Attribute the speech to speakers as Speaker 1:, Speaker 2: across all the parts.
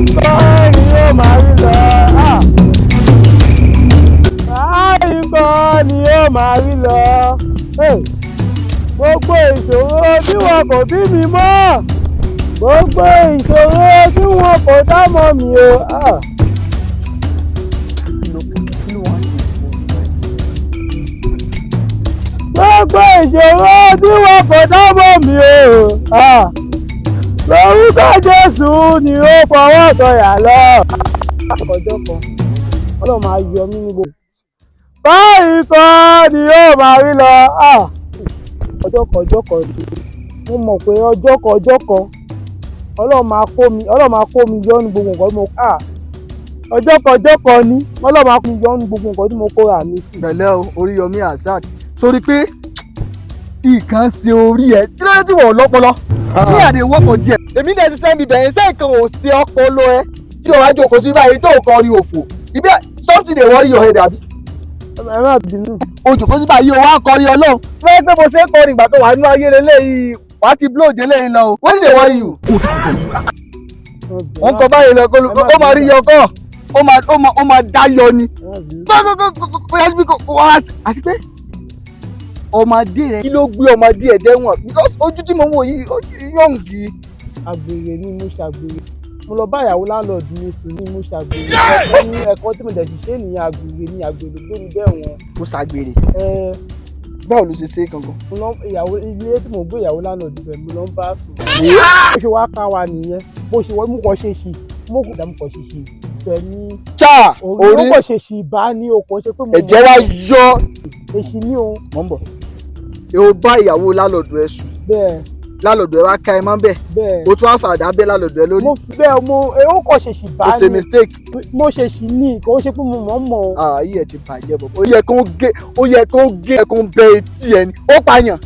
Speaker 1: ni yóò máa rí lọ. Báyìí kọ́ ni yóò máa rí lọ. Gbogbo ìṣòro tí wọn kò bí mi mọ́. Gbogbo ìṣòro tí wọn kò dá mọ́ mi o. Gbogbo ìṣòro tí wọn kò dá mọ́ mi o. Lórúkọ Jésù ni ó fọwọ́ sọ̀yà lọ. Ọjọ́ kan Ọlọ́run máa yọ mí níbo. Báyìí kan ni yóò máa rí lọ. Ọjọ́ kan mo mọ̀ pé ọjọ́ kan Ọlọ́run máa kó mi yọ ní gbogbo nǹkan tí mo ọjọ́ kan ni Ọlọ́run máa kó mi yọ ní gbogbo nǹkan tí mo kóra mi sí.
Speaker 2: Pẹ̀lẹ́ o, Oríyọmí Asat sórí pé nǹkan ṣe orí ẹ kí ló dé tí wọ́n lọ́pọlọ ní àdé wọ́pọ̀ díẹ̀. Èmi náà ti sẹ́mi bẹ̀rẹ̀ ṣé nǹkan ò ṣe ọpọlọ ẹ tí o wá jókòó sí báyìí tó kọ orí òfò ibi something dey worry your head àbí.
Speaker 1: Ẹ má bínú.
Speaker 2: O jókòó sí báyìí o wá kọrin Ọlọ́run fẹ́ pé mo ṣe ń kọrin ìgbà tó wà nínú ayé lélẹ́yìí wàá ti blow délé yìí lọ o. What dey worry you? Wọ́n kọ báyìí lọ kó máa rí yọkọ́ ó máa dá yọ ni. Àti pé ọmọdé rẹ kí ló gbé ọmọdé ẹ dẹ́wọ̀n because ojú tí mo wò yìí yọ̀ǹ kì í.
Speaker 1: Àgbèrè ni mo ṣàgbèrè mo lọ bá ìyàwó láńlọ́ọ̀dù mi sùn ní mo ṣàgbèrè ní ẹ̀kọ́ tí mo dẹ̀ ṣiṣẹ́ nìyẹn àgbèrè ní àgbèrè gbé mi bẹ́ẹ̀ wọn.
Speaker 2: Mo ṣàgbèrè. Báwo ló ṣe ṣe gangan.
Speaker 1: mo lọ ìyàwó ilé tí mo gbé ìyàwó láńlọ́ọ̀dù bẹ̀ mo lọ ń bá sùn. bó ṣe wá ká wa nìyẹn bó ṣe wọ́n mú kọ́ ṣe ṣì mo kò dá mú kọ́ ṣe ṣì bẹ̀ ní. orí mo kò ṣe ṣì bá ní okò ṣe pé mo.
Speaker 2: ẹ̀jẹ̀ wa yọ.
Speaker 1: èṣì ní o.
Speaker 2: mọ̀ ń bọ̀ o bá ìyàwó lálọ́ọ̀dù ẹ sùn.
Speaker 1: Bẹ́ẹ̀.
Speaker 2: Lálọ́ọ̀dù ẹ wá ká ẹ mọ́ bẹ́ẹ̀.
Speaker 1: Bẹ́ẹ̀.
Speaker 2: O tún wá fàdà bẹ́ lálọ́ọ̀dù ẹ lórí.
Speaker 1: ó kò ṣèṣì bá ní.
Speaker 2: o ṣe mistake.
Speaker 1: mo ṣèṣì ní kò ṣe pé mo mọ̀.
Speaker 2: Ayé ẹ ti bàjẹ́ bọ̀. Ó yẹ kó gé ẹ kó bẹ etí ẹ ni. Ó pààyàn.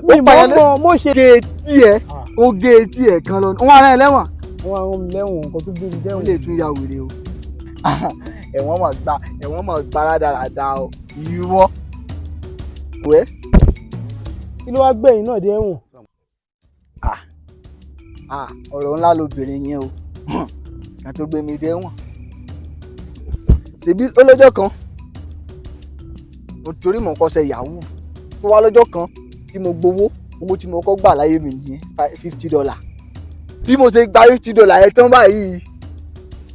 Speaker 1: Mi mọ̀ mo ṣe.
Speaker 2: Gé etí ẹ kó gé etí ẹ kan lọ. Wọ́n ara ẹ lẹ́wọ̀n.
Speaker 1: Wọ́n ara mi lẹ́wọ̀n nǹkan tó gbé mi dẹ́wọ̀n.
Speaker 2: Ó lè tún ya wèrè o. Ẹ̀wọ̀n mọ̀ gbá rádaràda o. Ìwọ. Wẹ́.
Speaker 1: Kí ló wá gbẹ̀yìn náà dé ẹ̀wọ̀n?
Speaker 2: Ọ̀rọ̀ ńlá lobìnrin yẹn o kan tó gbé mi dé ẹ̀wọ̀n. Ṣèbí olójọ́ kan torí mò ń kọ́ṣẹ́ yahoo tó wá lọ́jọ́ kan tí mo gbowó owó tí mo kọ́ gbà láyé mi nìyẹn $50. Bí mo ṣe gba $50 yẹn tán báyìí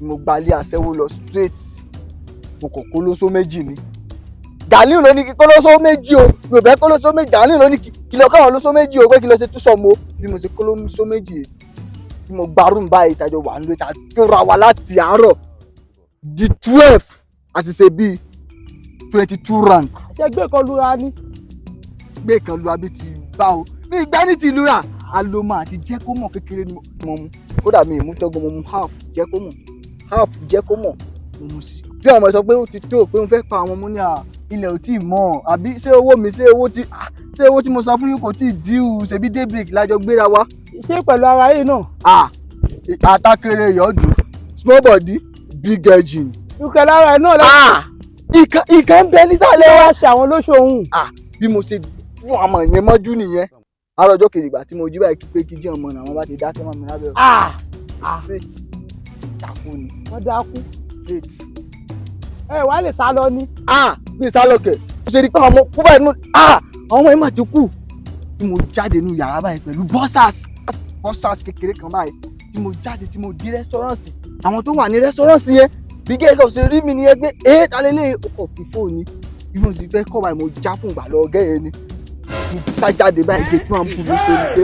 Speaker 2: mo gbalé aṣẹ́wó lọ straight mo kàn kó lóṣó méjì ni. Gàlíù ló ní kí kólóṣó méjì o mi ò fẹ́ kólóṣó méjì Gàlíù ló ní kí lọ káwọn lóṣó méjì o pé kí lọ ṣe túṣọ mo bí mo ṣe kólóṣó méjì tí mo gbárùn báyìí ìtajọ wà nílé ta tó ra wa láti àárọ̀ di 12 àti ṣe bíi 22 rank.
Speaker 1: Ṣé gbé kan lura ni?
Speaker 2: Gbé kan lura bí ti bá o mi gbá ní ti lura aloma àti jẹ́ kó mọ̀ kékeré ni mo mu kódà mi ìmú tọ́gbọ́n mo mu half jẹ́ kó mọ̀ mo mu sí. Bí ọmọ sọ pé ó ti tó pé mo fẹ́ pa àwọn ọmọ ní ilẹ̀ ò tí ì mọ̀ àbí ṣé owó tí mo san fún yín kò tí ì díù ṣebí daybreak lájọ gbéra wa.
Speaker 1: Ṣé pẹ̀lú ara yìí náà?
Speaker 2: Àtàkèrè yọ̀ọ́dún small body big engine.
Speaker 1: Ìkẹ́ lára ẹ̀ náà lọ́wọ́.
Speaker 2: Ìkan ń bẹ nísàlẹ̀.
Speaker 1: Wá ṣe àwọn olóṣòwò.
Speaker 2: Bí mo ṣe fún àmọ̀ yẹn mọ́jú nìyẹn. Àárọ̀ ọjọ́ kejì ìgbà tí mo jí báyìí pé kí jí ọmọ náà wọ́n bá ti dákẹ́ mọ́ mi lábẹ́ ọ̀rọ̀. Straight dákú ni.
Speaker 1: Wọ́n dákú.
Speaker 2: Straight.
Speaker 1: Wàá lè sá lọ ni.
Speaker 2: Mi sá lọ kẹ̀. Mo ṣe rí pé àwọn ọmọ kú báyìí àwọn ọmọ yẹn mà ti kú. Tí mo jáde nínú yàrá báyìí pẹ̀lú bọ́sàs kékeré kan báyìí tí mo jáde tí mo di rẹ́sítọ́ránsì. Àwọn tó wà ní rẹ́sítọ́ránsì yẹn bí gẹ́gẹ́ ṣe rí mi nìyẹn pé talẹ́lẹ́ ọkọ̀ fífò ni. Bí mo sì fẹ́ kọ́ báyìí mo já fún ìgbà lọ ọ̀gẹ́ yẹn ni. Mo sá jáde báyìí gẹ̀ẹ́tì máa ń bù mí so ni pé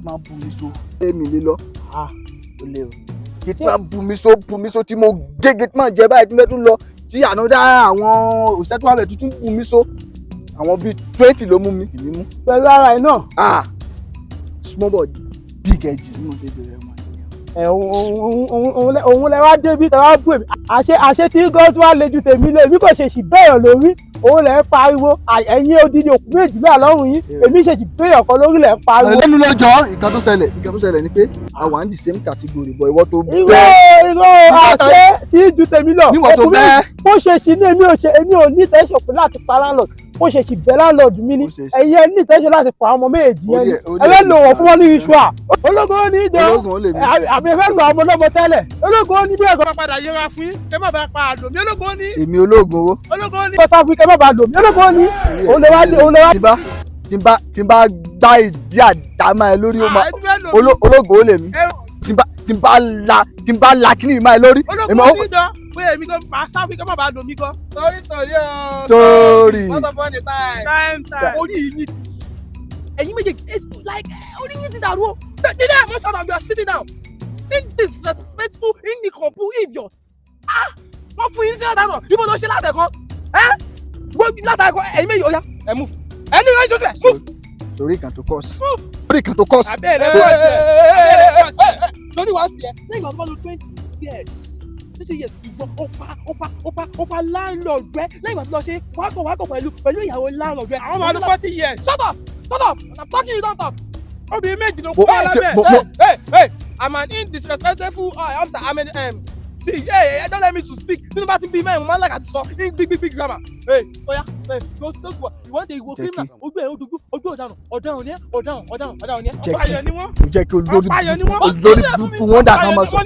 Speaker 2: máa ń bù mí so èmi lé lọ. Ó lé o. Gẹ̀ẹ́tì máa ń bù mí so tí mo gé gẹ̀ẹ́tì máa jẹ báyìí tí mo tún lọ tí ànádá àwọn òṣìṣẹ́ tó wà bẹ̀ tuntun bù mí so. Àwọn bíi 20 ló mú mi kì mí mú.
Speaker 1: Pẹ̀lú ara ẹ̀ náà.
Speaker 2: Small body big edge ni mo ṣe bẹ̀rẹ̀ wọn.
Speaker 1: Òun lẹ wá débi tẹ wá bú èmi. Àṣé tí gọ́ọ̀tù wá le ju tèmi lé èmi kò ṣèṣì bẹ́yàn lórí òun lẹ̀ ń pariwo ẹ̀yin odidi òkú méjìlá lọ́rùn yín èmi ṣèṣì bẹ́yàn kan lórí lẹ̀ ń pariwo.
Speaker 2: Lẹ́nu lọ́jọ́ nǹkan tó ṣẹlẹ̀ ni pé àwa ń the same category bọ̀ ìwọ tó bẹ́ẹ̀.
Speaker 1: Irọ́ àṣẹ tí ju tèmi lọ
Speaker 2: níwọ̀n tó bẹ́ẹ̀.
Speaker 1: Bó ṣèṣì ní èmi ò ní tẹ́sán pé láti pa landlord ó ṣe sì bẹ́ láńlọ́ọ̀dù mi ní ẹ̀yin ní ìtẹ́sẹ̀ láti pa ọmọ méjì yẹn ni ẹ̀rẹ́ lò wọ́n fún wọn ní iṣu à ológun ó ní ìjọ àbí ẹ̀fẹ́ lu ọmọ lọ́mọ tẹ́lẹ̀ ológun ó ní bí ẹ̀kọ́ padà yẹra fún yín kẹ́ má bàa pa àlòmí ológun ó ní. èmi ológun owó. ológun ó ní bọ́sà fún kẹ́ má bàa lòmí ológun ó ní. òun lè wá. tí n bá gbá ìdí àdámá ẹ lórí ológun ó lè mí tí n bá la kíní ìmá ẹ lórí. ológun ó ní ìjọ pé èmi kan máa sáfì kẹ́ má bàa lòmí gan. story once upon a time. orí yìí ní ti ẹ̀yin méjèèjì like orí yìí ti dàrú o. dídá àmọ́ sọ̀rọ̀ you are sitting down disrespectful incomplete idiot. wọ́n fún yín sí látàkọ́ ibo ló ṣe látẹ̀kọ́ gbogbo látàkọ́ ẹ̀yin méjì ó yá ẹ̀ move ẹni ìrìn àjò sílẹ̀ move. torí kan tó kọ́ọ̀sì. torí kan tó kọ́ọ̀sì. abẹ́rẹ́ kọ́ọ̀sì. torí wàá tiẹ̀ lẹ́yìn ọdún bọ́ọ̀lù 20 years. 20 years ìwọ ó pa landlord rẹ lẹ́yìn ìgbà tó lọ ṣe wákọ̀ pẹ̀lú ìyàwó landlord rẹ. àwọn ọmọ ọdún 40 years. shut up I'm talking you don't talk. obìnrin méjì ló kú alábẹ́. hey I'm an indisrespectful officer I'm an see don't let me to speak nínú bá ti bí mẹ́rin mo máa ń lága ti sọ big grammar. oya those ìwọ́n de ìwọ criminal ojú ẹ̀ ojú ọ̀daràn ni ọ̀daràn ni ọ̀páyọ̀ ni wọ́n. jẹ́ kí olórí burúkú wọn dà kan máa sọ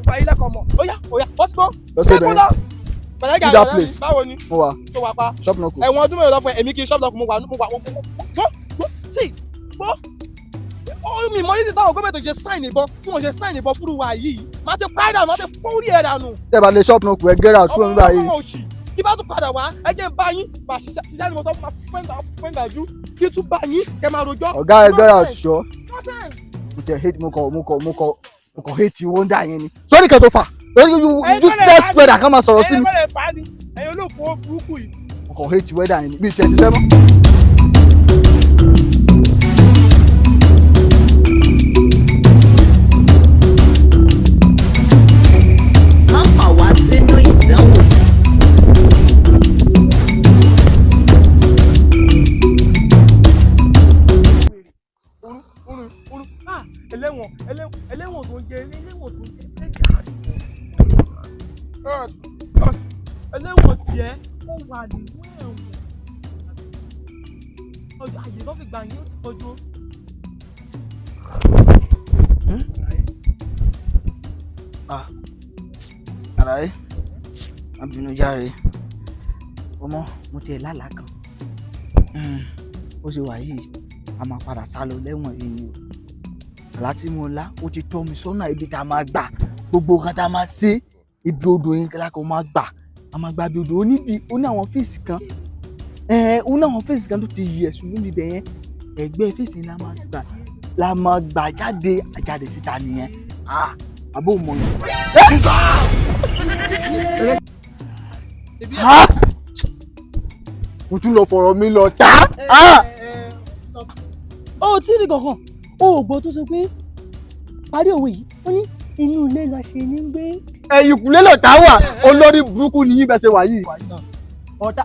Speaker 1: gbà ilé kan mọ̀ oya what's go. lọ́sẹ̀ bẹ̀rẹ̀ see that place báwo ni mo wà tó wà pa shop knock ẹ̀wọ̀n ọdún mẹ́rin lọ́pọ̀ èmi kì í shop knock mo wà sí gbọ́ mi mọ nídìí táwọn gómìnà ṣe sign ìbọn tí wọ́n ṣe sign ìbọn fúru wa yìí máa ti pa ẹ̀dá máa ti fórí ẹ̀ dànù. tẹ́ bá lè shop knock ẹ get out fún mi báyìí. ọmọ òṣì kí bá tún padà wá ẹ jẹ́ bá yín bá ṣiṣẹ́ ni mo sọ fún ma fẹ́ǹdà ju kí tún bá yín kẹ́ máa rojọ́. ọ̀gá ẹ get out ṣọ́ mo tẹ hate mo kọ hate wonder yẹn ni sọ́ni kẹ́ tó fà useless weather kan máa sọ̀rọ̀ sí mi. ẹ̀yin olóòkú burúkú yìí. mo kọ hate weather yẹn ni mi ti ẹ̀ ṣiṣẹ́ mọ́. ẹlẹ́wọ̀n tó ń jẹ ẹlẹ́wọ̀n tiẹ̀ ó wà nínú ẹ̀wọ̀n ọjọ́ àyè tó fi gbà yín ó ti kọjú. ara ẹ abinu járe ọmọ mo tiẹ̀ lálàá kan ó ṣe wà yìí a máa padà sá lọ lẹ́wọ̀n yìí ni o àlá tí mo lá ó ti tọ́ mi sọ́nà ibi tá a máa gbà gbogbo nǹkan tá a máa ṣe ibi odò yẹn lákòó máa gbà a máa gbà bí odò ó ní àwọn fèsì kan ó ní àwọn fèsì kan tó ti yẹ ṣùgbọ́n níbẹ̀ yẹn ẹgbẹ́ fèsì la máa gbà jáde síta nìyẹn àbó mọ̀ yẹn. mo tún lọ fọ̀rọ̀ mi lọ tá.
Speaker 3: ó tí ì rí kankan ògbó tó sọ pé parí òwe yìí ó ní inú ilé la ṣe ní gbé.
Speaker 2: ẹ̀yìnkùlé lọ tá wà olórí burúkú nìyí bẹ́ẹ̀ ṣe wà yìí ọ̀tá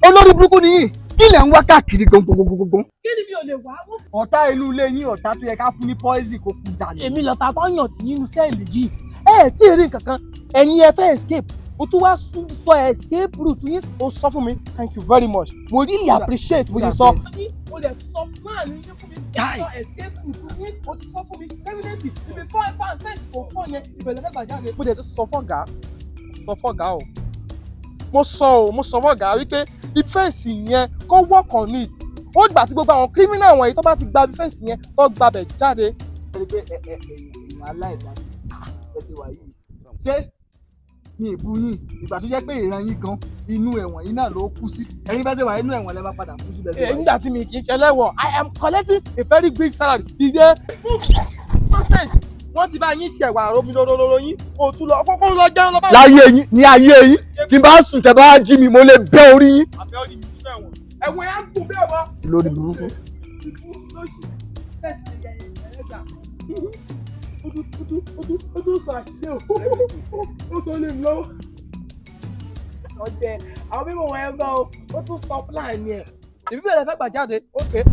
Speaker 2: olórí burúkú nìyí kí lẹ̀ ń wá káàkiri gbọ̀ngbọ̀ngbọ̀ngbọ̀n.
Speaker 3: kí ni mi ò lè wá.
Speaker 2: ọ̀tá inú ilé yín ọ̀tá tó yẹ ká fún ní poison kó kú dànù.
Speaker 3: èmi lọ́ta tó yàn tí nínú sẹ́ẹ̀lì yìí tí ì rí kankan ẹ̀yin ẹ fẹ́ escape o tún wá sọ escape route yín o sọ fún mi thank you very much mo really appreciate bó ṣe sọ. o lè sọ máa ní ilé fún mi sọ escape route yín o ti sọ fún mi evidently ibi 4 pounds fẹ́ǹsì kò fọ́ yẹn ìbẹ̀lẹ̀ mẹ́gbàá jáde. mo dẹ̀ ti sọ fọ́gà o mo sọ fọ́gà wípé ìfẹ́ǹsì yẹn kó work on it ó gbà tí gbogbo àwọn criminal wọ̀nyí tó bá ti gba ìfẹ́ǹsì yẹn tó gbabẹ̀ jáde. èèyàn aláìdáni ẹ ṣe wà yìí ṣé mi ìbú yín ìgbà tó jẹ́ pé ìran yín kan inú ẹ̀wọ̀n yín náà ló kú sí ẹ̀yin bá ṣe wà inú ẹ̀wọ̀n lẹ bá padà kú sí bẹ́ẹ̀ ṣe wà. nígbà tí mi kì í ṣe lẹ́wọ̀n I am collecting a very big salary. ìdè nonsense wọ́n ti bá yín ṣe ẹ̀wà àròmí lọ́dọ́dọ́dọ́ yín o tún lọ kókó lọ jẹun lọ bá. láyé yín ní ayé yín tí n bá sùn tẹ́ bá jí mi mo lè bẹ́ orí yín. àbẹ́ orí mi nínú ẹ̀wọ̀n ẹ̀wọ̀n yẹn á gùn bẹ́ẹ̀ wá. lórí burúkú. ó tún sọ àṣìṣe ó tó lè lọ́wọ́. ọ̀jẹ̀ àwọn mímọ̀ wọn ẹ gbọ́ ó tún sọ plan yẹn ìbíbẹ̀rẹ̀ fẹ́ gbà jáde okay.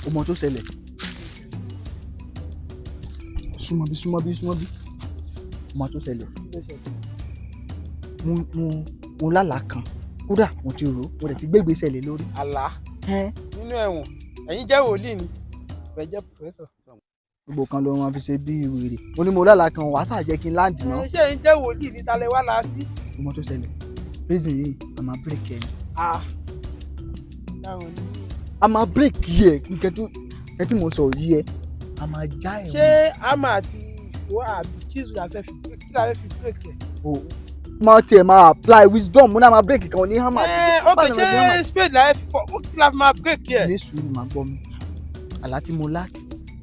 Speaker 2: ọmọ tó ṣẹlẹ̀ súnmọ́ bí ọmọ tó ṣẹlẹ̀ mo lálàá kan kódà mo ti rò mo dẹ̀ ti gbégbé ṣẹlẹ̀ lórí.
Speaker 1: àlá nínú ẹ̀wọ̀n ẹ̀yin jẹ́ wòlíì ni ẹ jẹ́ pòfẹ́sọ̀.
Speaker 2: gbogbo kan ló wọn fi ṣe bí wèrè mo ní mo lálàá kan wàá ṣàjẹ́ kí n láǹdì náà.
Speaker 1: ṣé ẹ̀yin jẹ́ wòlíì ní talẹ̀ wá la sí.
Speaker 2: ọmọ tó ṣẹlẹ̀ prison yìí a máa break ẹ̀ ni. a máa break yẹ nǹkan tí mo sọ yìí ẹ a máa já ẹ̀.
Speaker 1: ṣé a máa ti ìṣó àbí chíìsù la fẹ́ fi kí la fẹ́ fi break ẹ̀.
Speaker 2: máa tiẹ̀ máa apply wisdom mo náà máa break kan ní hammer.
Speaker 1: ok ṣé spade la fẹ́ fi fọ́ ó kí la fi máa break ẹ̀.
Speaker 2: ní sùúrù máa gbọ́ mi àlá tí mo lá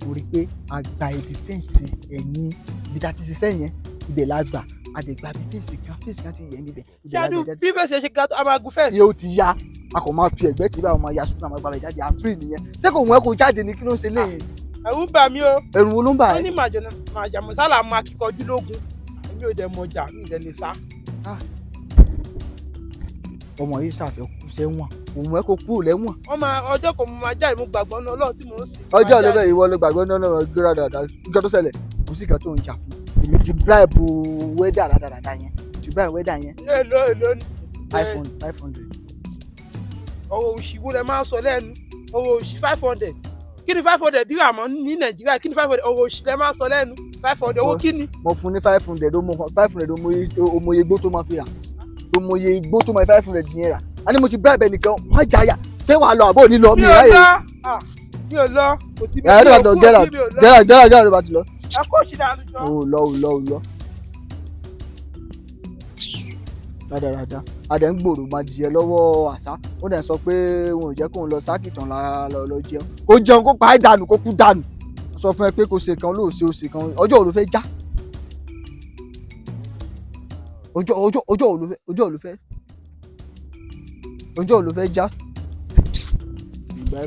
Speaker 2: mo rí i pé a gba ibi fẹ́ǹsì ẹ̀yìn ibi tá a ti ṣiṣẹ́ yẹn ibẹ̀ la gbà a dẹ̀ gba ibi fẹ́ǹsì kan ti yẹn níbẹ̀.
Speaker 1: ṣáàdù bí fẹ́ǹsì ṣe ga tó a máa gun fẹ́ǹsì.
Speaker 2: yóò ti ya a kò máa fi ẹ̀gbẹ́ tí báwo máa ya ṣùgbọ́n àwọn gbàgbé jáde àfírí nìyẹn ṣé kò mú ẹ kó jáde ní kí ló ń ṣe léyìn.
Speaker 1: ẹ̀rù bà mí o.
Speaker 2: ẹ̀rù wo ló ń bà ẹ́.
Speaker 1: wọ́n ní màjàmọ́sálà máa kíkọjú lógun èmi ò dẹ̀ mọ̀jà mi ì dẹ̀ lè sá.
Speaker 2: ọmọ yìí ṣàfẹ́ kú sẹ́wọ̀n òun ẹ kò kúrò lẹ́wọ̀n.
Speaker 1: ọjọ́ kan mo máa jáde mo gbàgbọ́ náà Ọlọ́run tí mò ń sìn.
Speaker 2: ọjọ́ olóbẹ̀ ìwọ ló gbàgbọ́ náà gbéra dáadáa nǹkan tó ṣẹlẹ̀ kò sí nǹkan tó ń jà fún èmi ti bribe wẹ́dà dáadáa yẹn ti bribe wẹ́dà yẹn.
Speaker 1: èlò ni.
Speaker 2: 500.
Speaker 1: ọ̀rọ̀ òṣì wo lẹ máa ń sọ lẹ́nu ọ̀rọ̀ òṣì 500 kí ni 500 bí wà mọ́ ní Nàìjíríà kí ni 500 ọ̀rọ̀ òṣì lẹ máa ń sọ lẹ́nu 500 owó kí ni.
Speaker 2: mo fún ní 500 omoye igbó tó máa fi rà omoye igbó tó máa 500 yẹn rà a ní mo ti bribe ẹnìkan wọ́n jàyà ṣé wàá lọ àbó nílò mi ráyè.
Speaker 1: mi ò lọ kò sí bí
Speaker 2: mi ò lọ gẹ́rà ló bá ti lọ.
Speaker 1: ẹ kó ṣì dáa lójọ.
Speaker 2: o lọ. dáadáa adẹ̀ ń gbòòrò máa jìyẹ lọ́wọ́ àṣà ó dẹ̀ sọ pé wọn ò jẹ́ kóun lọ sákìtàn lọ jẹun kó jẹun kó pa á dànù kó kú dànù sọ fún ẹ pé kò ṣe kan lóòṣe òṣè kan ọjọ́ òru fẹ́ já ọjọ́ òru fẹ́ já ìgbà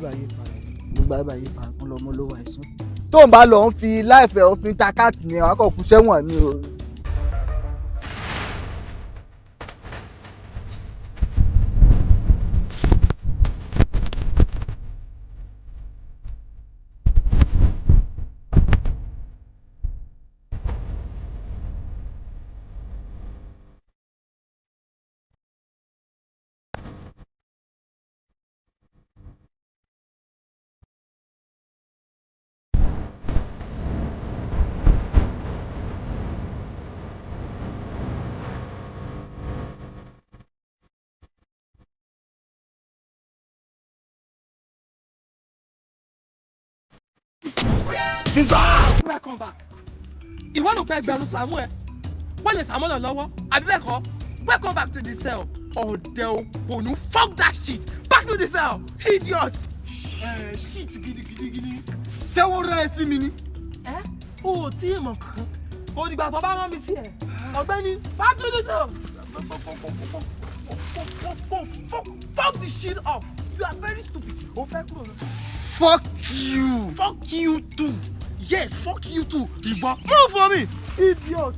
Speaker 2: ẹ̀ báyìí pa kán lọ mọ́ lówó àìsàn tó ń bá lọ ń fi láìfẹ́ òfin takáàtì ni àwọn akọ̀kú sẹ́wọ̀n ni o.
Speaker 3: Welcome back. Ìwọ ló fẹ́ gbẹ̀rù Samuel. Wọ́n lè Samuel lọ́wọ́. Àbí bẹ́ẹ̀ kọ́? Welcome back to the cell. Ọ̀dẹ̀ òpònú. Fuck that shit. Back to the cell. Idiot. Shit gidigidi.
Speaker 2: ṣé wọ́n rẹ́ ẹ sí mi ni.
Speaker 3: O ò tí ì mọ̀ kankan. Kò dìgbà tó bá rán mi sí ẹ̀. Ọ̀gbẹ́ni, back to the cell. Fuck the shit off. You are very stupid. O fẹ́ kúrò lọ.
Speaker 2: Fuck you.
Speaker 3: Fuck you too. Yes, fuck you too. Igbo. Move for me. Idiot.